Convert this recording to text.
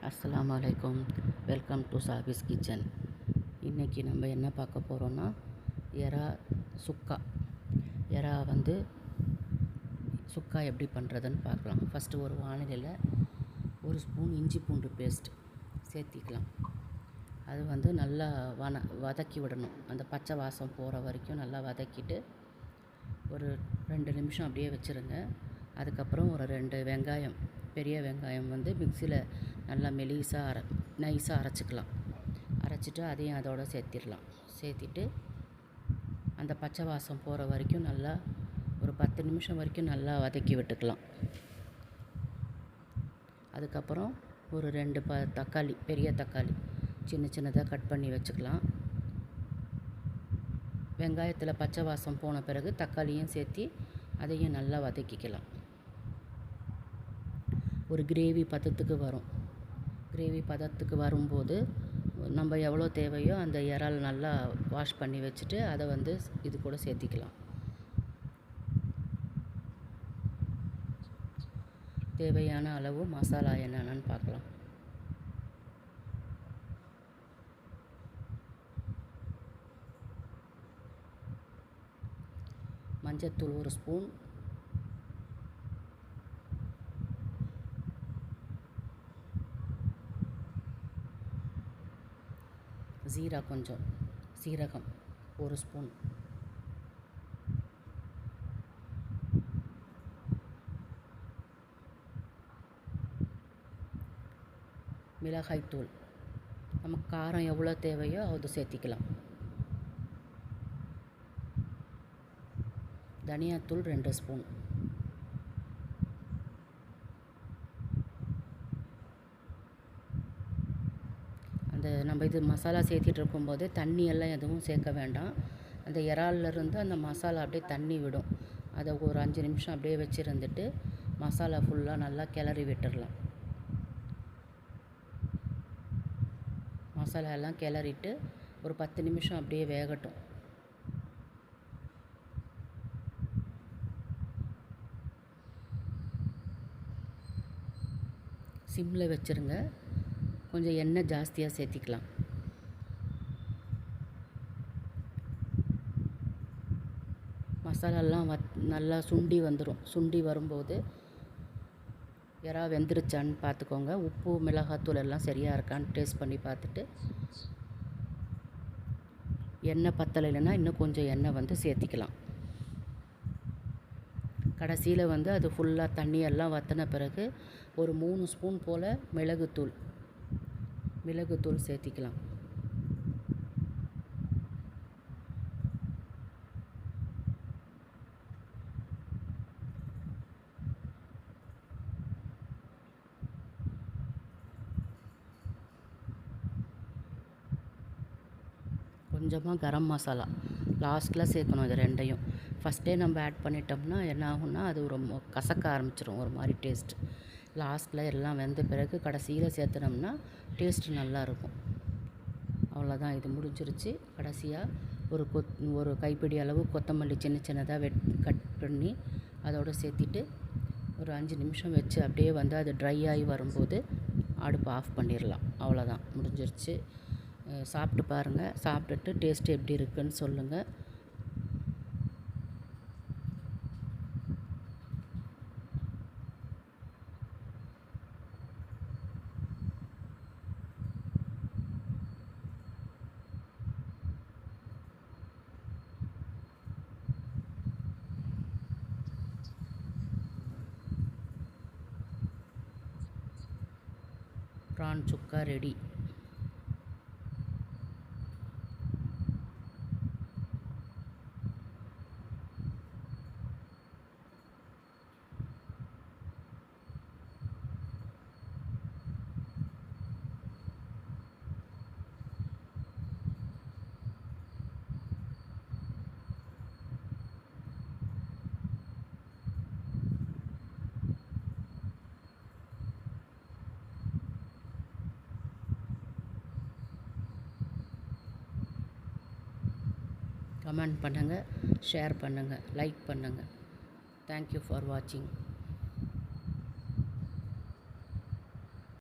அஸ்ஸலாமு அலைக்கும். Welcome to Sabi's kitchen. இன்றைக்கி நம்ம என்ன பார்க்க போகிறோன்னா எறா சுக்கா. எறா சுக்கா எப்படி பண்ணுறதுன்னு பார்க்கலாம். ஃபஸ்ட்டு ஒரு வானிலையில் ஒரு ஸ்பூன் இஞ்சி பூண்டு பேஸ்ட் சேர்த்திக்கலாம். அது நல்லா வதக்கி விடணும். அந்த பச்சை வாசம் போகிற வரைக்கும் நல்லா வதக்கிட்டு ஒரு 2 நிமிஷம் அப்படியே வச்சுருங்க. அதுக்கப்புறம் ஒரு 2 வெங்காயம், பெரிய வெங்காயம் மிக்சியில் நல்லா நைஸாக அரைச்சிக்கலாம். அரைச்சிட்டு அதையும் அதோடு சேர்த்திட்டு அந்த பச்சை வாசம் போகிற வரைக்கும் நல்லா ஒரு 10 நிமிஷம் வரைக்கும் நல்லா வதக்கி விட்டுக்கலாம். அதுக்கப்புறம் ஒரு 2 தக்காளி, பெரிய தக்காளி சின்னதாக கட் பண்ணி வச்சுக்கலாம். வெங்காயத்தில் பச்சை வாசம் போன பிறகு தக்காளியும் சேர்த்தி அதையும் நல்லா வதக்கிக்கலாம். ஒரு கிரேவி பதத்துக்கு வரும்போது நம்ம எவ்வளோ தேவையோ அந்த இறால் நல்லா வாஷ் பண்ணி வச்சுட்டு அதை இது கூட சேர்த்திக்கலாம். தேவையான அளவு மசாலா என்னென்னு பார்க்கலாம். மஞ்சத்தூள் 1 ஸ்பூன், சீரகம் 1 ஸ்பூன், மிளகாய்த்தூள் நமக்கு காரம் எவ்வளோ தேவையோ அது சேர்த்திக்கலாம். தனியாத்தூள் 2 ஸ்பூன், நம்ம இது மசாலா சேர்த்திட்டு இருக்கும்போது தண்ணியெல்லாம் எதுவும் சேர்க்க வேண்டாம். அந்த இறால்லேருந்து அந்த மசாலா அப்படியே தண்ணி விடும். அதை ஒரு 5 நிமிஷம் அப்படியே வச்சுருந்துட்டு மசாலா ஃபுல்லாக நல்லா கிளறி விட்டுடலாம். மசாலா எல்லாம் கிளறிட்டு ஒரு 10 நிமிஷம் அப்படியே வேகட்டும். சிம்மில் வச்சுருங்க. கொஞ்சம் எண்ணெய் ஜாஸ்தியாக சேர்த்திக்கலாம். மசாலாலாம் நல்லா சுண்டி வரும்போது எறா வெந்துருச்சான்னு பார்த்துக்கோங்க. உப்பு, மிளகாத்தூள் எல்லாம் சரியாக இருக்கான்னு டேஸ்ட் பண்ணி பார்த்துட்டு எண்ணெய் பத்தலைன்னா இன்னும் கொஞ்சம் எண்ணெய் சேர்த்திக்கலாம். கடைசியில் அது ஃபுல்லாக தண்ணியெல்லாம் வற்றின பிறகு ஒரு 3 ஸ்பூன் போல் மிளகுத்தூள் சேர்த்திக்கலாம். கொஞ்சமாக கரம் மசாலா லாஸ்ட்டில் சேர்க்கணும். இது 2யும் ஃபஸ்ட்டே நம்ம ஆட் பண்ணிட்டோம்னா என்ன ஆகும்னா அது ரொம்ப கசக்க ஆரம்பிச்சிடும், ஒரு மாதிரி டேஸ்ட். லாஸ்ட்டில் எல்லாம் வெந்த பிறகு கடைசியில் சேர்த்துனோம்னா டேஸ்ட்டு நல்லாயிருக்கும். அவ்வளோதான், இது முடிஞ்சிருச்சு. கடைசியாக ஒரு கைப்பிடி அளவு கொத்தமல்லி சின்னதாக கட் பண்ணி அதோடு சேர்த்திட்டு ஒரு 5 நிமிஷம் வச்சு அப்படியே அது ட்ரை ஆகி வரும்போது அடுப்பு ஆஃப் பண்ணிடலாம். அவ்வளோதான், முடிஞ்சிருச்சு. சாப்பிட்டு பாருங்கள். சாப்பிட்டுட்டு டேஸ்ட்டு எப்படி இருக்குன்னு சொல்லுங்கள். ப்ரான் சுக்கா ரெடி. கமெண்ட் பண்ணுங்கள், ஷேர் பண்ணுங்கள், லைக் பண்ணுங்கள். தேங்க்யூ ஃபார் வாட்சிங்.